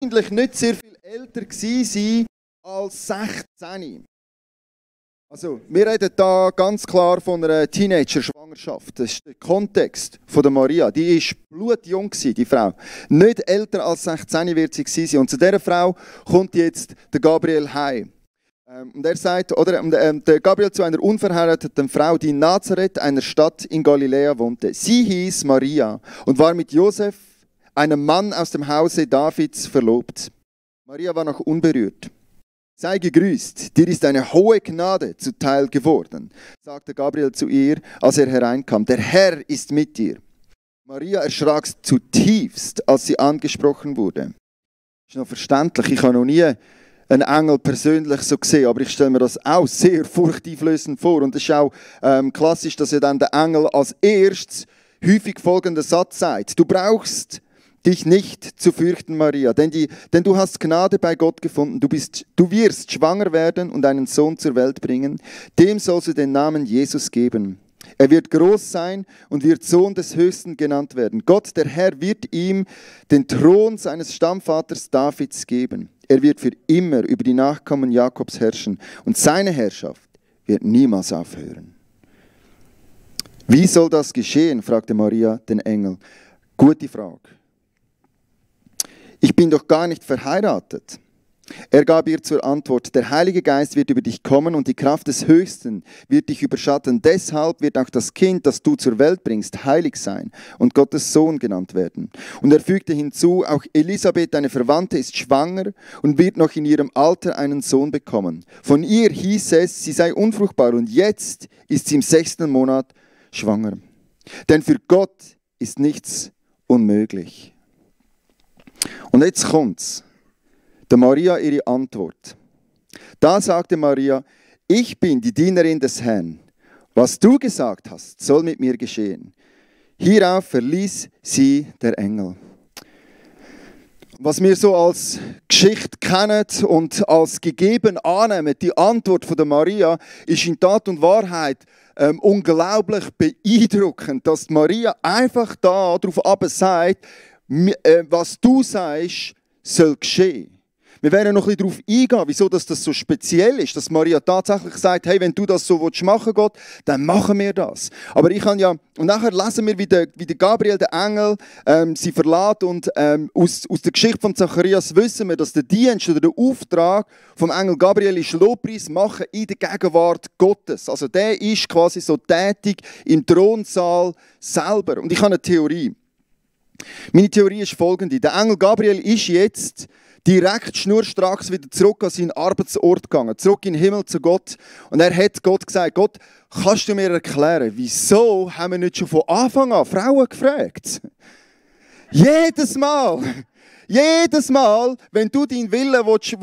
wahrscheinlich nicht sehr viel älter gewesen sein als 16. Also, wir reden da ganz klar von einer Teenager-Schwangerschaft. Das ist der Kontext von der Maria. Die war blutjung, die Frau. Nicht älter als 16 wird sie gewesen sein. Und zu dieser Frau kommt jetzt der Gabriel heim. Und er sagt, der Gabriel zu einer unverheirateten Frau, die in Nazareth, einer Stadt in Galiläa, wohnte. Sie hieß Maria und war mit Josef, einem Mann aus dem Hause Davids, verlobt. Maria war noch unberührt. Sei gegrüßt, dir ist eine hohe Gnade zuteil geworden, sagte Gabriel zu ihr, als er hereinkam. Der Herr ist mit dir. Maria erschrak zutiefst, als sie angesprochen wurde. Das ist noch verständlich, ich habe noch nie einen Engel persönlich so gesehen, aber ich stelle mir das auch sehr furchteinflößend vor. Und es ist auch klassisch, dass ja dann der Engel als erstes häufig folgenden Satz sagt. Du brauchst dich nicht zu fürchten, Maria, denn du hast Gnade bei Gott gefunden. Du wirst schwanger werden und einen Sohn zur Welt bringen. Dem sollst du den Namen Jesus geben. Er wird groß sein und wird Sohn des Höchsten genannt werden. Gott, der Herr, wird ihm den Thron seines Stammvaters Davids geben. Er wird für immer über die Nachkommen Jakobs herrschen und seine Herrschaft wird niemals aufhören. Wie soll das geschehen? Fragte Maria den Engel. Gute Frage. Ich bin doch gar nicht verheiratet. Er gab ihr zur Antwort, der Heilige Geist wird über dich kommen und die Kraft des Höchsten wird dich überschatten. Deshalb wird auch das Kind, das du zur Welt bringst, heilig sein und Gottes Sohn genannt werden. Und er fügte hinzu, auch Elisabeth, deine Verwandte, ist schwanger und wird noch in ihrem Alter einen Sohn bekommen. Von ihr hieß es, sie sei unfruchtbar und jetzt ist sie im 6. Monat schwanger. Denn für Gott ist nichts unmöglich. Und jetzt kommt's. Der Maria ihre Antwort. Da sagte Maria, ich bin die Dienerin des Herrn. Was du gesagt hast, soll mit mir geschehen. Hierauf verließ sie der Engel. Was wir so als Geschichte kennen und als gegeben annehmen, die Antwort von der Maria, ist in Tat und Wahrheit unglaublich beeindruckend, dass Maria einfach da darauf sagt, was du sagst, soll geschehen. Wir werden noch ein bisschen darauf eingehen, wieso das so speziell ist, dass Maria tatsächlich sagt, hey, wenn du das so machen willst, Gott, dann machen wir das. Aber ich kann ja, und nachher lesen wir, wie der Gabriel, der Engel, sie verlässt und aus der Geschichte von Zacharias wissen wir, dass der Dienst oder der Auftrag vom Engel Gabriel ist Lobpreis machen in der Gegenwart Gottes. Also der ist quasi so tätig im Thronsaal selber. Und ich habe eine Theorie. Meine Theorie ist folgende. Der Engel Gabriel ist jetzt direkt schnurstracks wieder zurück an seinen Arbeitsort gegangen, zurück in den Himmel zu Gott. Und er hat Gott gesagt, Gott, kannst du mir erklären, wieso haben wir nicht schon von Anfang an Frauen gefragt? Jedes Mal, wenn du deinen Willen willst,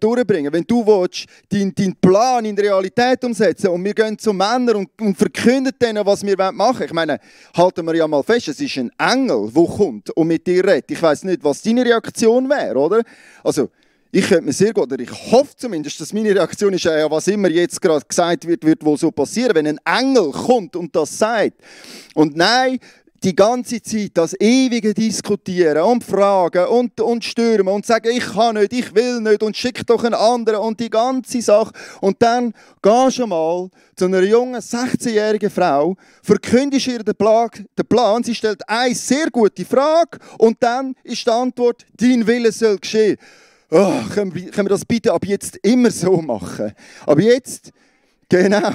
durchbringen willst, wenn du willst, deinen Plan in die Realität umsetzen und wir gehen zu Männern und verkünden denen, was wir machen wollen. Ich meine, halten wir ja mal fest, es ist ein Engel, der kommt und mit dir redet. Ich weiss nicht, was deine Reaktion wäre, oder? Also, ich könnte mir sehr gut, oder ich hoffe zumindest, dass meine Reaktion ist, ja, was immer jetzt gerade gesagt wird wohl so passieren, wenn ein Engel kommt und das sagt. Und nein, die ganze Zeit das ewige Diskutieren und Fragen und Stürmen und sagen, ich kann nicht, ich will nicht und schick doch einen anderen und die ganze Sache. Und dann gehst du mal zu einer jungen 16-jährigen Frau, verkündest ihr den Plan, sie stellt eine sehr gute Frage und dann ist die Antwort, dein Wille soll geschehen. Oh, können wir das bitte ab jetzt immer so machen? Aber jetzt, genau.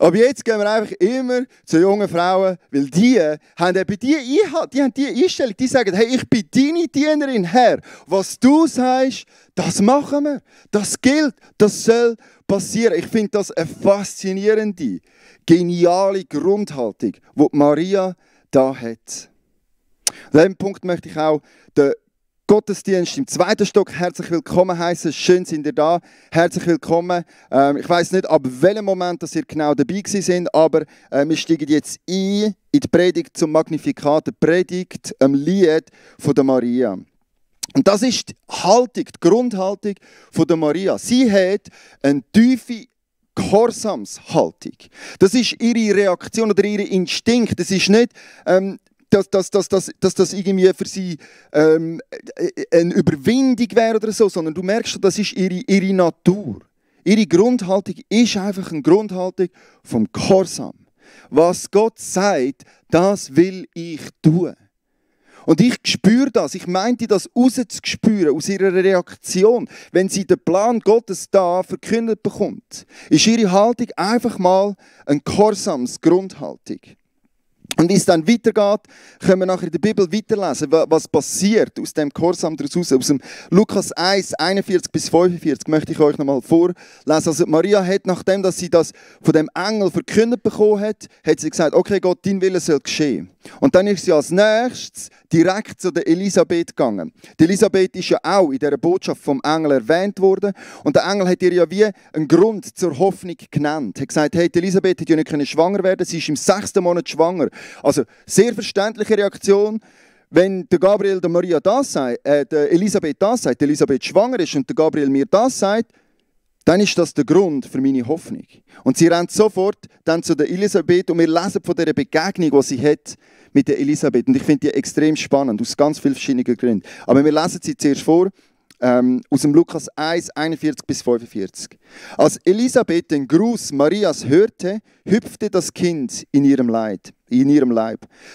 Aber jetzt gehen wir einfach immer zu jungen Frauen, weil die haben eben die Einstellung, die sagen, hey, ich bin deine Dienerin, Herr. Was du sagst, das machen wir. Das gilt, das soll passieren. Ich finde das eine faszinierende, geniale Grundhaltung, die Maria da hat. An diesem Punkt möchte ich auch den Gottesdienst im 2. Stock herzlich willkommen heißen. Schön sind ihr da. Herzlich willkommen. Ich weiss nicht, ab welchem Moment dass ihr genau dabei sind, aber wir steigen jetzt ein in die Predigt zum Magnificat, die Predigt, Lied von der Maria. Und das ist die Haltung, die Grundhaltung von der Maria. Sie hat eine tiefe Gehorsamshaltung. Das ist ihre Reaktion oder ihr Instinkt. Das ist nicht dass das irgendwie für sie eine Überwindung wäre oder so, sondern du merkst, das ist ihre Natur. Ihre Grundhaltung ist einfach eine Grundhaltung vom Gehorsam. Was Gott sagt, das will ich tun. Und ich spüre das, ich meinte das rauszuspüren aus ihrer Reaktion. Wenn sie den Plan Gottes da verkündet bekommt, ist ihre Haltung einfach mal eine Gehorsamsgrundhaltung. Und wie es dann weitergeht, können wir nachher in der Bibel weiterlesen, was passiert aus dem Gehorsam daraus. Aus dem Lukas 1, 41 bis 45 möchte ich euch nochmal vorlesen. Also Maria hat, nachdem dass sie das von dem Engel verkündet bekommen hat, hat sie gesagt, okay Gott, dein Wille soll geschehen. Und dann ist sie als nächstes direkt zu der Elisabeth gegangen. Die Elisabeth ist ja auch in dieser Botschaft vom Engel erwähnt worden. Und der Engel hat ihr ja wie einen Grund zur Hoffnung genannt. Er hat gesagt, hey, die Elisabeth hat ja nicht schwanger werden, sie ist im 6. Monat schwanger. Also sehr verständliche Reaktion. Wenn der Gabriel der Maria das sagt, der Elisabeth das sagt, die Elisabeth schwanger ist und der Gabriel mir das sagt, dann ist das der Grund für meine Hoffnung. Und sie rennt sofort dann zu der Elisabeth und wir lesen von dieser Begegnung, die sie hat mit der Elisabeth. Und ich finde die extrem spannend, aus ganz vielen verschiedenen Gründen. Aber wir lesen sie zuerst vor, aus dem Lukas 1, 41 bis 45. Als Elisabeth den Gruß Marias hörte, hüpfte das Kind in ihrem Leib.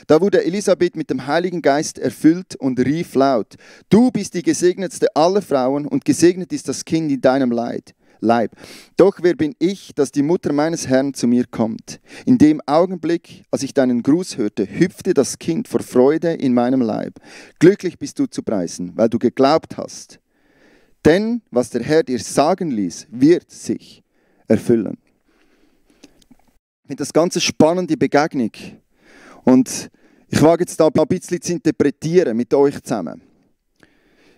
Da wurde Elisabeth mit dem Heiligen Geist erfüllt und rief laut: Du bist die gesegnetste aller Frauen und gesegnet ist das Kind in deinem Leib. Doch wer bin ich, dass die Mutter meines Herrn zu mir kommt? In dem Augenblick, als ich deinen Gruß hörte, hüpfte das Kind vor Freude in meinem Leib. Glücklich bist du zu preisen, weil du geglaubt hast. Denn was der Herr dir sagen ließ, wird sich erfüllen. Ich finde das ganz spannende Begegnung. Und ich wage jetzt da ein bisschen zu interpretieren mit euch zusammen.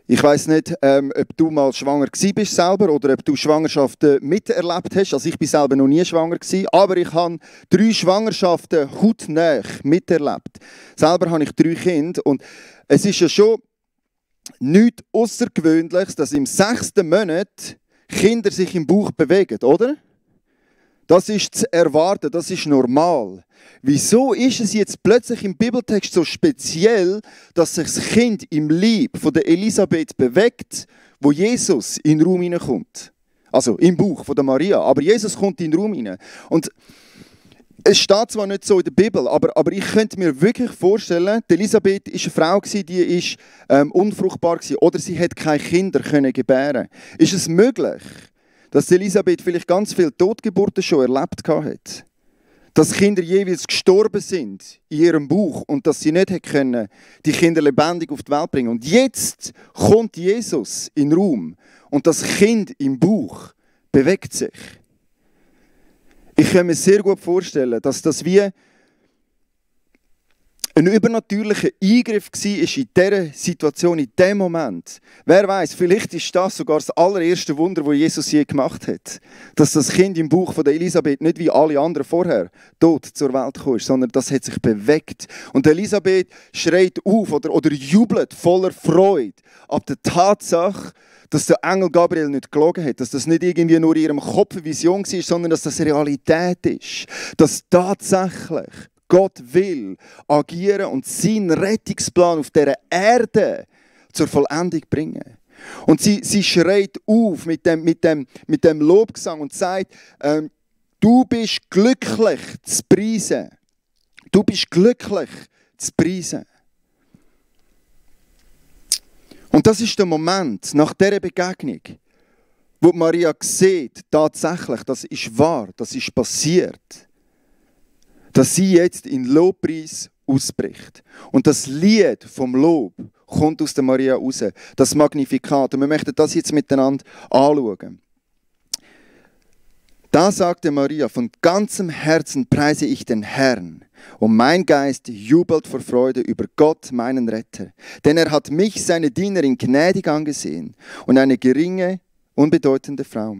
Ich weiss nicht, ob du mal schwanger gewesen bist selber oder ob du Schwangerschaften miterlebt hast. Also ich bin selber noch nie schwanger gewesen, aber ich habe 3 Schwangerschaften hautnah miterlebt. Selber habe ich 3 Kinder und es ist ja schon nichts Außergewöhnliches, dass im 6. Monat Kinder sich im Bauch bewegen, oder? Das ist zu erwarten, das ist normal. Wieso ist es jetzt plötzlich im Bibeltext so speziell, dass sich das Kind im Leib von der Elisabeth bewegt, wo Jesus in den Raum hineinkommt? Also im Bauch von der Maria, aber Jesus kommt in den Raum hinein. Und es steht zwar nicht so in der Bibel, aber ich könnte mir wirklich vorstellen, die Elisabeth war eine Frau, die unfruchtbar war oder sie hat keine Kinder gebären. Ist es möglich, dass Elisabeth vielleicht ganz viele Totgeburten schon erlebt hat? Dass Kinder jeweils gestorben sind in ihrem Bauch und dass sie nicht können, die Kinder lebendig auf die Welt bringen. Und jetzt kommt Jesus in den Raum und das Kind im Bauch bewegt sich. Ich kann mir sehr gut vorstellen, dass das wie ein übernatürlicher Eingriff war in dieser Situation, in diesem Moment. Wer weiß, vielleicht ist das sogar das allererste Wunder, das Jesus je gemacht hat. Dass das Kind im Bauch von der Elisabeth nicht wie alle anderen vorher tot zur Welt gekommen ist, sondern das hat sich bewegt. Und Elisabeth schreit auf oder jubelt voller Freude ab der Tatsache, dass der Engel Gabriel nicht gelogen hat, dass das nicht irgendwie nur in ihrem Kopf eine Vision war, sondern dass das Realität ist. Dass tatsächlich Gott will agieren und seinen Rettungsplan auf dieser Erde zur Vollendung bringen. Und sie schreit auf mit dem Lobgesang und sagt, du bist glücklich zu preisen. Du bist glücklich zu preisen. Und das ist der Moment nach dieser Begegnung, wo Maria sieht, tatsächlich, das ist wahr, das ist passiert, dass sie jetzt in Lobpreis ausbricht. Und das Lied vom Lob kommt aus der Maria raus, das Magnifikat. Und wir möchten das jetzt miteinander anschauen. Da sagte Maria, von ganzem Herzen preise ich den Herrn. Und mein Geist jubelt vor Freude über Gott, meinen Retter. Denn er hat mich, seine Dienerin, gnädig angesehen und eine geringe, unbedeutende Frau.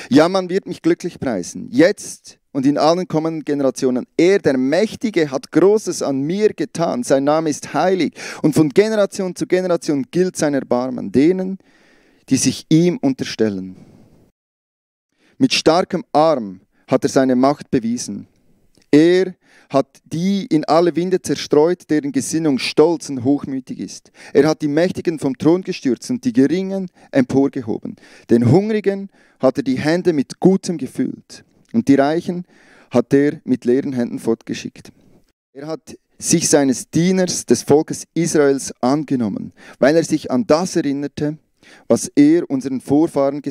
Ja, man wird mich glücklich preisen, jetzt und in allen kommenden Generationen. Er, der Mächtige, hat Großes an mir getan. Sein Name ist heilig. Und von Generation zu Generation gilt sein Erbarmen denen, die sich ihm unterstellen. Mit starkem Arm hat er seine Macht bewiesen. Er hat die in alle Winde zerstreut, deren Gesinnung stolz und hochmütig ist. Er hat die Mächtigen vom Thron gestürzt und die Geringen emporgehoben. Den Hungrigen hat er die Hände mit Gutem gefüllt und die Reichen hat er mit leeren Händen fortgeschickt. Er hat sich seines Dieners, des Volkes Israels, angenommen, weil er sich an das erinnerte, was er unseren Vorfahren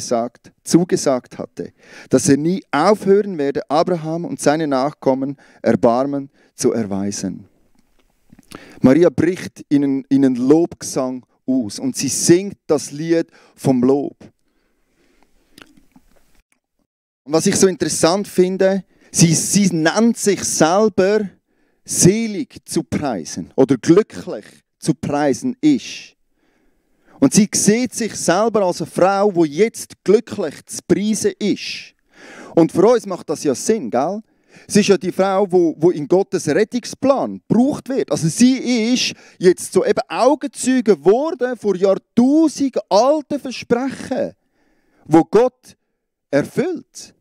zugesagt hatte, dass er nie aufhören werde, Abraham und seine Nachkommen Erbarmen zu erweisen. Maria bricht in einen Lobgesang aus und sie singt das Lied vom Lob. Und was ich so interessant finde, sie nennt sich selber selig zu preisen oder glücklich zu preisen ist. Und sie sieht sich selber als eine Frau, die jetzt glücklich zu preisen ist. Und für uns macht das ja Sinn, gell? Sie ist ja die Frau, die in Gottes Rettungsplan gebraucht wird. Also sie ist jetzt so eben Augenzeuge geworden vor Jahrtausenden alten Versprechen, wo Gott erfüllt.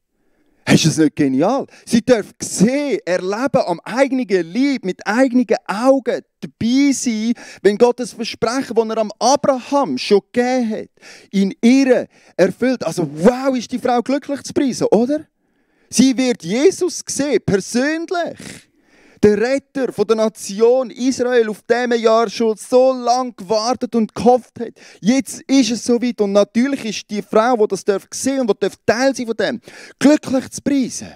Ist das nicht genial? Sie darf sehen, erleben am eigenen Leib, mit eigenen Augen dabei sein, wenn Gott das Versprechen, das er am Abraham schon gegeben hat, in ihr erfüllt. Also wow, ist die Frau glücklich zu preisen, oder? Sie wird Jesus sehen, persönlich. Der Retter von der Nation Israel, auf den Jahr schon so lange gewartet und gehofft hat. Jetzt ist es soweit und natürlich ist die Frau, die das sehen und die Teil sein von dem, glücklich zu preisen.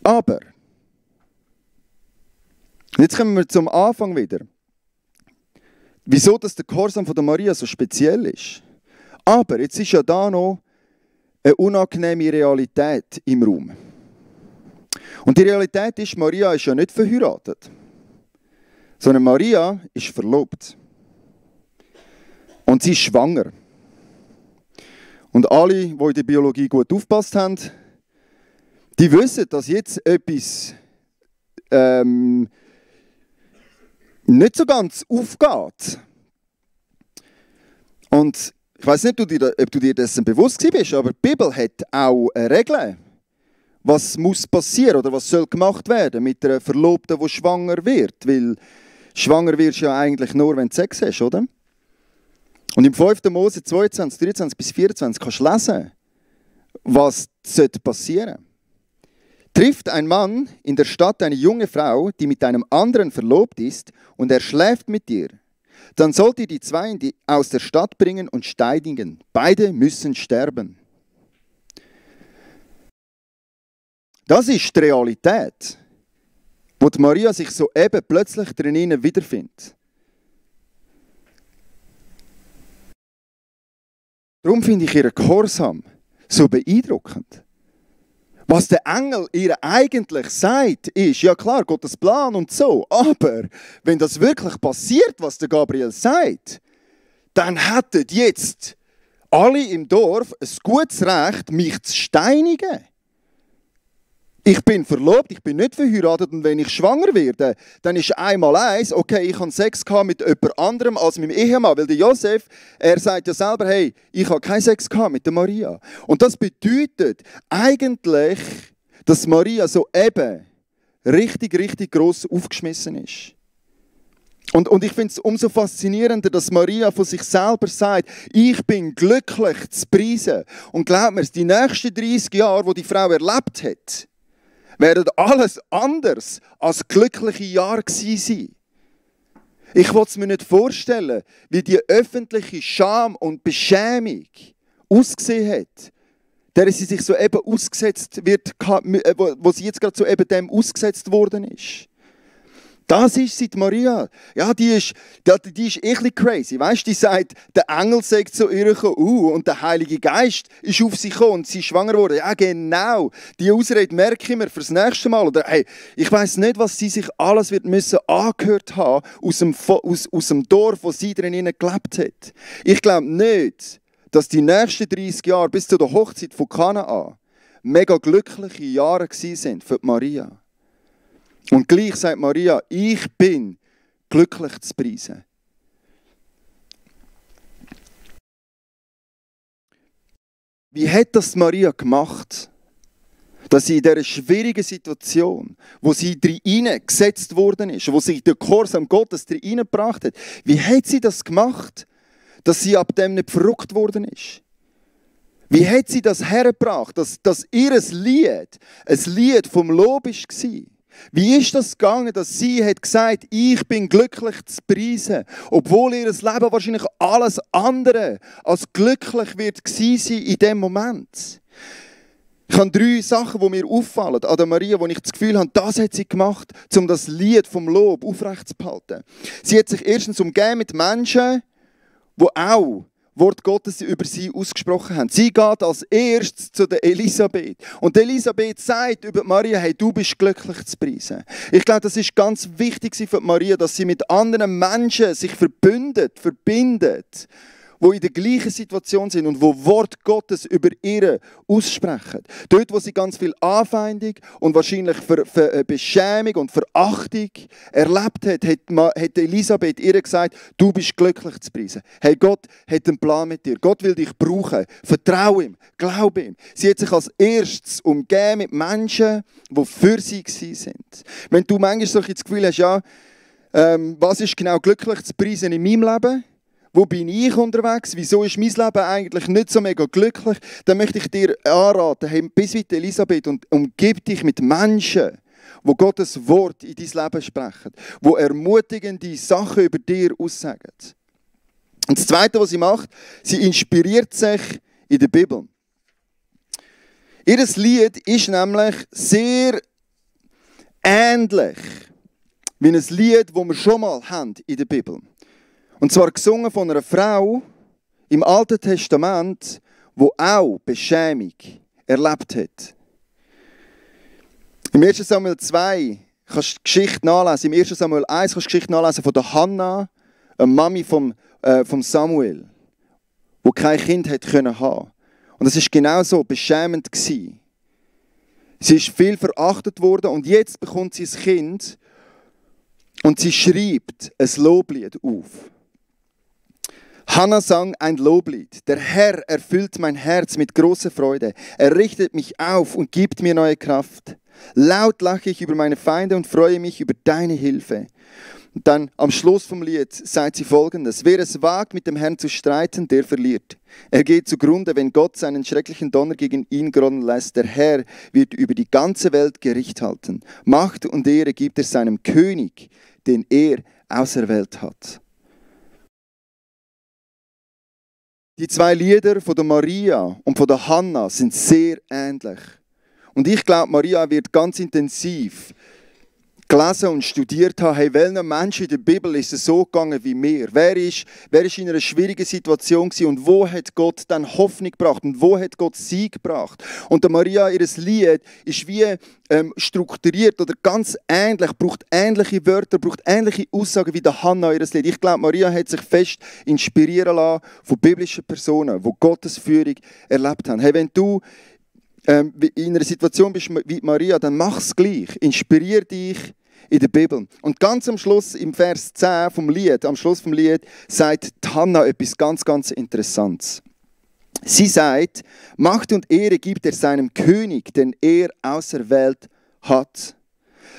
Aber, jetzt kommen wir zum Anfang wieder. Wieso dass der Gehorsam von der Maria so speziell ist. Aber jetzt ist ja da noch eine unangenehme Realität im Raum. Und die Realität ist, Maria ist ja nicht verheiratet, sondern Maria ist verlobt. Und sie ist schwanger. Und alle, die in der Biologie gut aufgepasst haben, die wissen, dass jetzt etwas nicht so ganz aufgeht. Und ich weiß nicht, ob du dir dessen bewusst bist, aber die Bibel hat auch Regeln. Was muss passieren oder was soll gemacht werden mit einer Verlobten, die schwanger wird? Weil schwanger wirst du ja eigentlich nur, wenn du Sex hast, oder? Und im 5. Mose 22, 23 bis 24 kannst du lesen, was passieren sollte. Trifft ein Mann in der Stadt eine junge Frau, die mit einem anderen verlobt ist, und er schläft mit ihr, dann sollt ihr die zwei aus der Stadt bringen und steinigen. Beide müssen sterben. Das ist die Realität, wo die Maria sich so eben plötzlich drinnen wiederfindet. Darum finde ich ihren Gehorsam so beeindruckend. Was der Engel ihr eigentlich sagt, ist, ja klar, Gottes Plan und so, aber wenn das wirklich passiert, was der Gabriel sagt, dann hätten jetzt alle im Dorf ein gutes Recht, mich zu steinigen. Ich bin verlobt, ich bin nicht verheiratet und wenn ich schwanger werde, dann ist einmal eins, okay, ich habe Sex mit jemand anderem als meinem Ehemann, weil der Josef, er sagt ja selber, hey, ich habe keinen Sex mit der Maria. Und das bedeutet eigentlich, dass Maria so eben richtig gross aufgeschmissen ist. Und ich finde es umso faszinierender, dass Maria von sich selber sagt, ich bin glücklich zu preisen. Und glaub mir, die nächsten 30 Jahre, die die Frau erlebt hat, werden alles anders als glückliche Jahre gewesen sein. Ich will es mir nicht vorstellen, wie die öffentliche Scham und Beschämung ausgesehen hat, der sie sich so eben ausgesetzt wird, wo sie jetzt gerade so eben dem ausgesetzt worden ist. Das ist sie, die Maria. Ja, die ist ein bisschen crazy. Weißt, die sagt, der Engel sagt zu ihr gekommen, und der Heilige Geist ist auf sie gekommen und sie ist schwanger geworden. Ja, genau. Die Ausrede merke ich mir fürs nächste Mal. Oder, hey, ich weiss nicht, was sie sich alles wird müssen angehört haben aus dem Dorf, wo sie drinnen gelebt hat. Ich glaube nicht, dass die nächsten 30 Jahre bis zu der Hochzeit von Kanaan mega glückliche Jahre waren für Maria. Und gleich sagt Maria, ich bin glücklich zu preisen. Wie hat das Maria gemacht? Dass sie in dieser schwierigen Situation, wo sie gesetzt worden ist, wo sich der Gehorsam Gottes hineingebracht hat, wie hat sie das gemacht, dass sie ab dem nicht verrückt worden ist? Wie hat sie das hergebracht, dass ihr Lied ein Lied vom Lob war? Wie ist das gegangen, dass sie hat gesagt, ich bin glücklich zu preisen, obwohl ihr Leben wahrscheinlich alles andere als glücklich wird gewesen sein in dem Moment? Ich habe 3 Sachen, die mir auffallen an der Maria, wo ich das Gefühl habe, das hat sie gemacht, um das Lied vom Lob aufrechtzuerhalten. Sie hat sich erstens umgeben mit Menschen, die auch Wort Gottes über sie ausgesprochen haben. Sie geht als erstes zu der Elisabeth. Und Elisabeth sagt über Maria, hey, du bist glücklich zu preisen. Ich glaube, das ist ganz wichtig für Maria, dass sie mit anderen Menschen sich verbindet, die in der gleichen Situation sind und wo Wort Gottes über ihre aussprechen. Dort, wo sie ganz viel Anfeindung und wahrscheinlich Beschämung und Verachtung erlebt hat Elisabeth ihr gesagt, du bist glücklich zu preisen. Hey, Gott hat einen Plan mit dir. Gott will dich brauchen. Vertrau ihm, glaube ihm. Sie hat sich als erstes umgeben mit Menschen, die für sie sind. Wenn du manchmal so das Gefühl hast, ja, was ist genau glücklich zu preisen in meinem Leben? Wo bin ich unterwegs? Wieso ist mein Leben eigentlich nicht so mega glücklich? Dann möchte ich dir anraten, hey, bis wie Elisabeth und umgib dich mit Menschen, die Gottes Wort in dein Leben sprechen, die ermutigende Sachen über dir aussagen. Und das Zweite, was sie macht, sie inspiriert sich in der Bibel. Ihr Lied ist nämlich sehr ähnlich wie ein Lied, das wir schon mal haben in der Bibel. Und zwar gesungen von einer Frau im Alten Testament, die auch Beschämung erlebt hat. Im 1. Samuel 2 kannst du die Geschichte nachlesen. Im 1. Samuel 1 kannst du die Geschichte nachlesen von der Hannah, einer Mami vom Samuel, die kein Kind haben können. Und das war genau so beschämend. Sie ist viel verachtet worden und jetzt bekommt sie ein Kind und sie schreibt ein Loblied auf. Hannah sang ein Loblied. Der Herr erfüllt mein Herz mit großer Freude. Er richtet mich auf und gibt mir neue Kraft. Laut lache ich über meine Feinde und freue mich über deine Hilfe. Und dann am Schluss vom Lied sagt sie Folgendes. Wer es wagt, mit dem Herrn zu streiten, der verliert. Er geht zugrunde, wenn Gott seinen schrecklichen Donner gegen ihn gronnen lässt. Der Herr wird über die ganze Welt Gericht halten. Macht und Ehre gibt er seinem König, den er auserwählt hat. Die 2 Lieder von der Maria und von der Hannah sind sehr ähnlich. Und ich glaube, Maria wird ganz intensiv gelesen und studiert haben, hey, welchen Menschen in der Bibel ist es so gegangen wie mir? Wer ist in einer schwierigen Situation gewesen und wo hat Gott dann Hoffnung gebracht und wo hat Gott Sieg gebracht? Und der Maria, ihr Lied, ist wie strukturiert oder ganz ähnlich, braucht ähnliche Wörter, braucht ähnliche Aussagen wie der Hannah, ihr Lied. Ich glaube, Maria hat sich fest inspirieren lassen von biblischen Personen, die Gottes Führung erlebt haben. Hey, wenn du in einer Situation bist wie Maria, dann mach es gleich. Inspirier dich in der Bibel. Und ganz am Schluss, im Vers 10 vom Lied, am Schluss vom Lied, sagt Hannah etwas ganz, ganz Interessantes. Sie sagt, Macht und Ehre gibt er seinem König, den er auserwählt hat.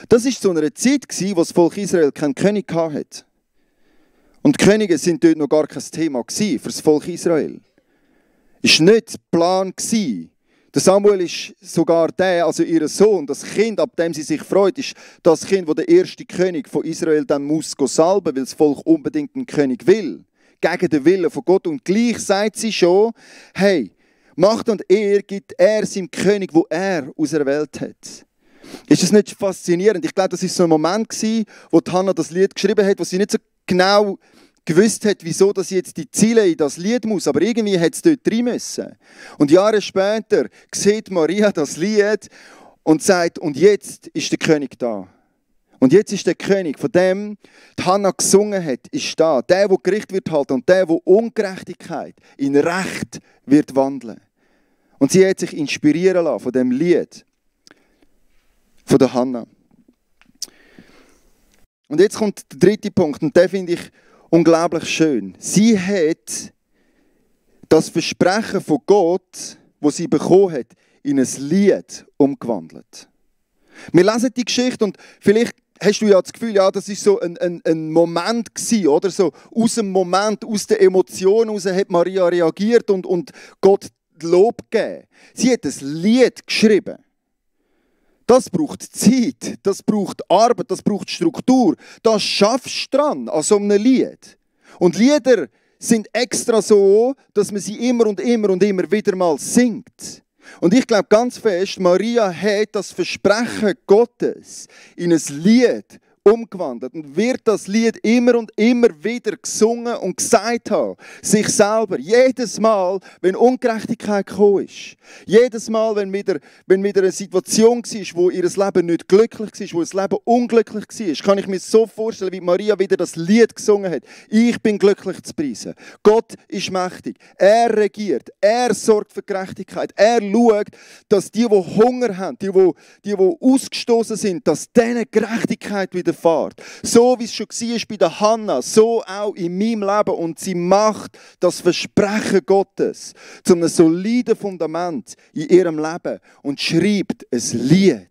Das war so eine Zeit, wo das Volk Israel keinen König hatte. Und Könige sind dort noch gar kein Thema für das Volk Israel. Es war nicht der Plan. Der Samuel ist sogar also ihr Sohn, das Kind, ab dem sie sich freut, ist das Kind, das der erste König von Israel dann muss salben, weil das Volk unbedingt einen König will. Gegen den Willen von Gott. Und gleich sagt sie schon, hey, Macht und Ehre gibt er seinem König, wo er auserwählt hat. Ist das nicht faszinierend? Ich glaube, das war so ein Moment, wo Hannah das Lied geschrieben hat, wo sie nicht so genau gewusst hat, wieso dass sie jetzt die Ziele in das Lied muss, aber irgendwie hat es dort rein müssen. Und Jahre später sieht Maria das Lied und sagt, und jetzt ist der König da. Und jetzt ist der König, von dem die Hannah gesungen hat, ist da. Der Gericht wird halten und der Ungerechtigkeit in Recht wird wandeln. Und sie hat sich inspirieren lassen von dem Lied von der Hannah. Und jetzt kommt der 3. Punkt und den finde ich unglaublich schön. Sie hat das Versprechen von Gott, das sie bekommen hat, in ein Lied umgewandelt. Wir lesen die Geschichte und vielleicht hast du ja das Gefühl, ja, das war so ein Moment gewesen, oder? So aus dem Moment, aus der Emotion heraus hat Maria reagiert und Gott Lob gegeben. Sie hat ein Lied geschrieben. Das braucht Zeit, das braucht Arbeit, das braucht Struktur. Das schaffst du dran an so einem Lied. Und Lieder sind extra so, dass man sie immer und immer und immer wieder mal singt. Und ich glaube ganz fest, Maria hat das Versprechen Gottes in ein Lied umgewandelt und wird das Lied immer und immer wieder gesungen und gesagt haben. Sich selber. Jedes Mal, wenn Ungerechtigkeit gekommen ist. Jedes Mal, wenn wieder eine Situation war, wo ihr Leben nicht glücklich war, wo ihr Leben unglücklich war, kann ich mir so vorstellen, wie Maria wieder das Lied gesungen hat. Ich bin glücklich zu preisen. Gott ist mächtig. Er regiert. Er sorgt für Gerechtigkeit. Er schaut, dass die Hunger haben, die ausgestoßen sind, dass denen Gerechtigkeit widerfährt. So wie es schon war bei der Hannah, so auch in meinem Leben. Und sie macht das Versprechen Gottes zu einem soliden Fundament in ihrem Leben und schreibt ein Lied.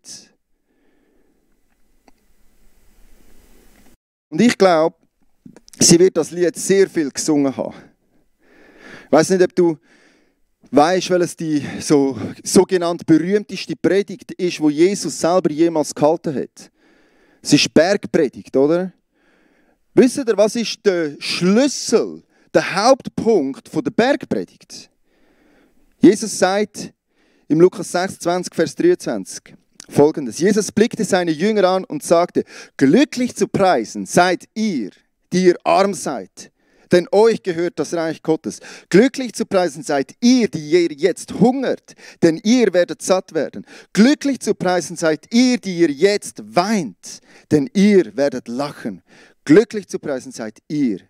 Und ich glaube, sie wird das Lied sehr viel gesungen haben. Ich weiss nicht, ob du weißt, welches die sogenannte berühmteste Predigt ist, die Jesus selber jemals gehalten hat. Es ist Bergpredigt, oder? Wisst ihr, was ist der Schlüssel, der Hauptpunkt der Bergpredigt? Jesus sagt im Lukas 26, Vers 23 Folgendes. Jesus blickte seine Jünger an und sagte, glücklich zu preisen seid ihr, die ihr arm seid, denn euch gehört das Reich Gottes. Glücklich zu preisen seid ihr, die ihr jetzt hungert, denn ihr werdet satt werden. Glücklich zu preisen seid ihr, die ihr jetzt weint, denn ihr werdet lachen. Glücklich zu preisen seid ihr,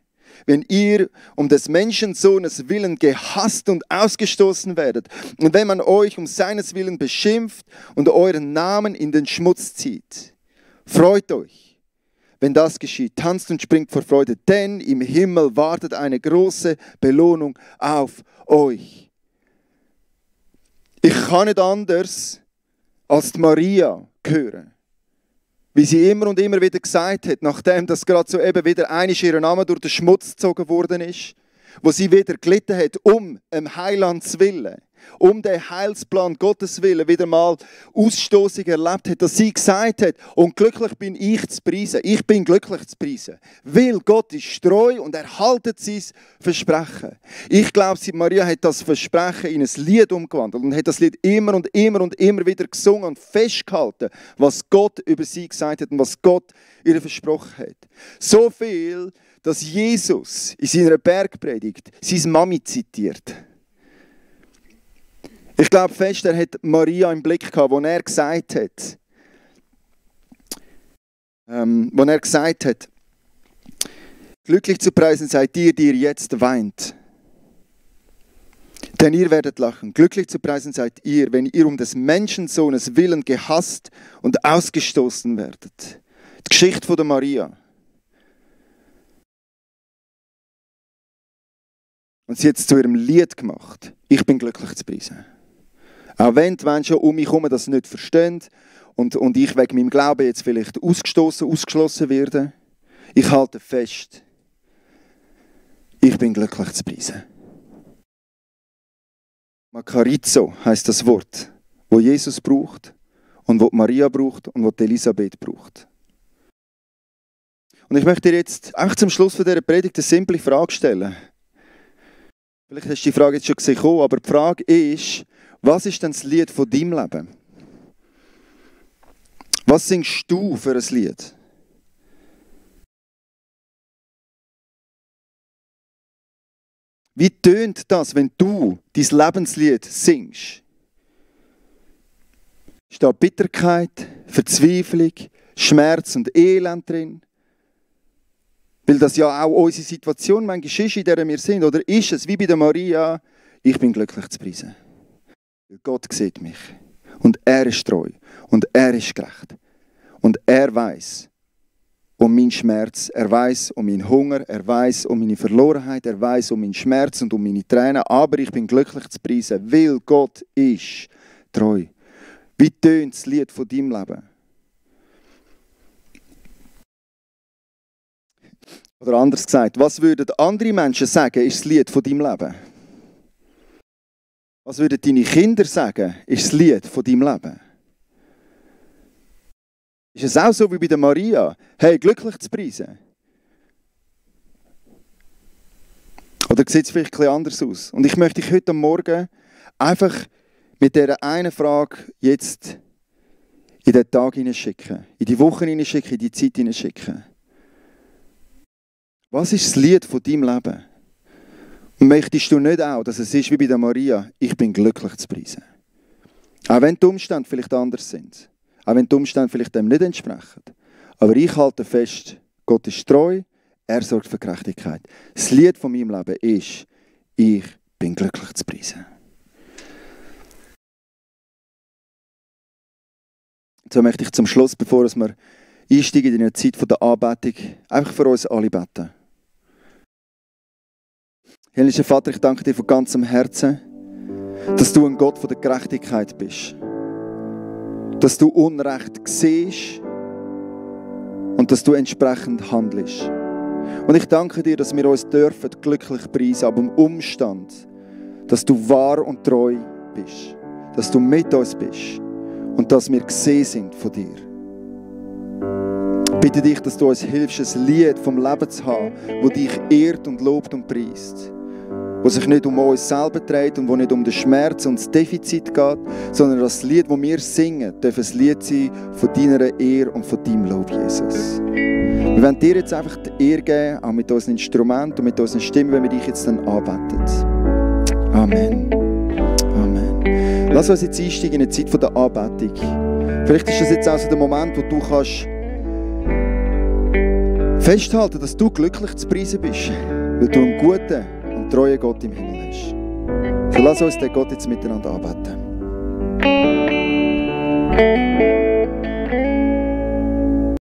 wenn ihr um des Menschensohnes willen gehasst und ausgestoßen werdet und wenn man euch um seines Willen beschimpft und euren Namen in den Schmutz zieht. Freut euch, wenn das geschieht, tanzt und springt vor Freude, denn im Himmel wartet eine große Belohnung auf euch. Ich kann nicht anders als die Maria hören, wie sie immer und immer wieder gesagt hat, nachdem das gerade so eben wieder einmal ihr Name durch den Schmutz gezogen worden ist, wo sie wieder gelitten hat, um dem Heilands Willen, um den Heilsplan Gottes Willen wieder mal Ausstoßung erlebt hat, dass sie gesagt hat, und glücklich bin ich zu preisen. Ich bin glücklich zu preisen. Weil Gott ist treu und er haltet sein Versprechen. Ich glaube, Maria hat das Versprechen in ein Lied umgewandelt und hat das Lied immer und immer und immer wieder gesungen und festgehalten, was Gott über sie gesagt hat und was Gott ihr versprochen hat. So viel, dass Jesus in seiner Bergpredigt seine Mami zitiert. Ich glaube fest, er hat Maria im Blick gehabt, wo er gesagt hat, glücklich zu preisen seid ihr, die ihr jetzt weint. Denn ihr werdet lachen. Glücklich zu preisen seid ihr, wenn ihr um des Menschensohnes willen gehasst und ausgestoßen werdet. Die Geschichte von der Maria. Und sie hat es zu ihrem Lied gemacht. Ich bin glücklich zu preisen. Auch wenn die Menschen um mich herum das nicht verstehen und ich wegen meinem Glauben jetzt vielleicht ausgeschlossen werde, ich halte fest, ich bin glücklich zu preisen. Makarizo heisst das Wort, wo Jesus braucht und wo Maria braucht und wo Elisabeth braucht. Und ich möchte dir jetzt auch zum Schluss von dieser Predigt eine simple Frage stellen. Vielleicht hast du die Frage jetzt schon gesehen, aber die Frage ist, was ist denn das Lied von deinem Leben? Was singst du für ein Lied? Wie tönt das, wenn du dein Lebenslied singst? Ist da Bitterkeit, Verzweiflung, Schmerz und Elend drin? Weil das ja auch unsere Situation manchmal ist, in der wir sind. Oder ist es, wie bei der Maria, ich bin glücklich zu preisen. Gott sieht mich. Und er ist treu. Und er ist gerecht. Und er weiß um meinen Schmerz. Er weiß um meinen Hunger. Er weiß um meine Verlorenheit. Er weiß um meinen Schmerz und um meine Tränen. Aber ich bin glücklich zu preisen, weil Gott ist treu. Wie tönt das Lied von deinem Leben? Oder anders gesagt, was würden andere Menschen sagen, ist das Lied von deinem Leben? Was würden deine Kinder sagen, ist das Lied von deinem Leben? Ist es auch so wie bei der Maria? Hey, glücklich zu preisen? Oder sieht es vielleicht etwas anders aus? Und ich möchte dich heute Morgen einfach mit dieser einen Frage jetzt in den Tag hineinschicken, in die Woche hineinschicken, in die Zeit hineinschicken. Was ist das Lied von deinem Leben? Und möchtest du nicht auch, dass es ist wie bei der Maria, ich bin glücklich zu preisen? Auch wenn die Umstände vielleicht anders sind. Auch wenn die Umstände vielleicht dem nicht entsprechen. Aber ich halte fest, Gott ist treu, er sorgt für Gerechtigkeit. Das Lied von meinem Leben ist, ich bin glücklich zu preisen. So möchte ich zum Schluss, bevor wir einsteigen in eine Zeit der Anbetung, einfach für uns alle beten. Himmlischer Vater, ich danke dir von ganzem Herzen, dass du ein Gott von der Gerechtigkeit bist. Dass du Unrecht siehst und dass du entsprechend handelst. Und ich danke dir, dass wir uns dürfen glücklich preisen, aber im Umstand, dass du wahr und treu bist. Dass du mit uns bist und dass wir gesehen sind von dir. Ich bitte dich, dass du uns hilfst, ein Lied vom Leben zu haben, das dich ehrt und lobt und preist. Wo sich nicht um uns selber dreht und wo nicht um den Schmerz und das Defizit geht, sondern das Lied, das wir singen, darf ein Lied sein von deiner Ehre und von deinem Lob, Jesus. Wir wollen dir jetzt einfach die Ehre geben, auch mit unseren Instrumenten und mit unseren Stimmen, wenn wir dich jetzt dann anbeten. Amen. Amen. Lass uns jetzt einsteigen in die Zeit der Anbetung. Vielleicht ist das jetzt auch so der Moment, wo du kannst festhalten, dass du glücklich zu preisen bist, weil du einen guten und treuen Gott im Himmel hast. So lass uns den Gott jetzt miteinander anbeten.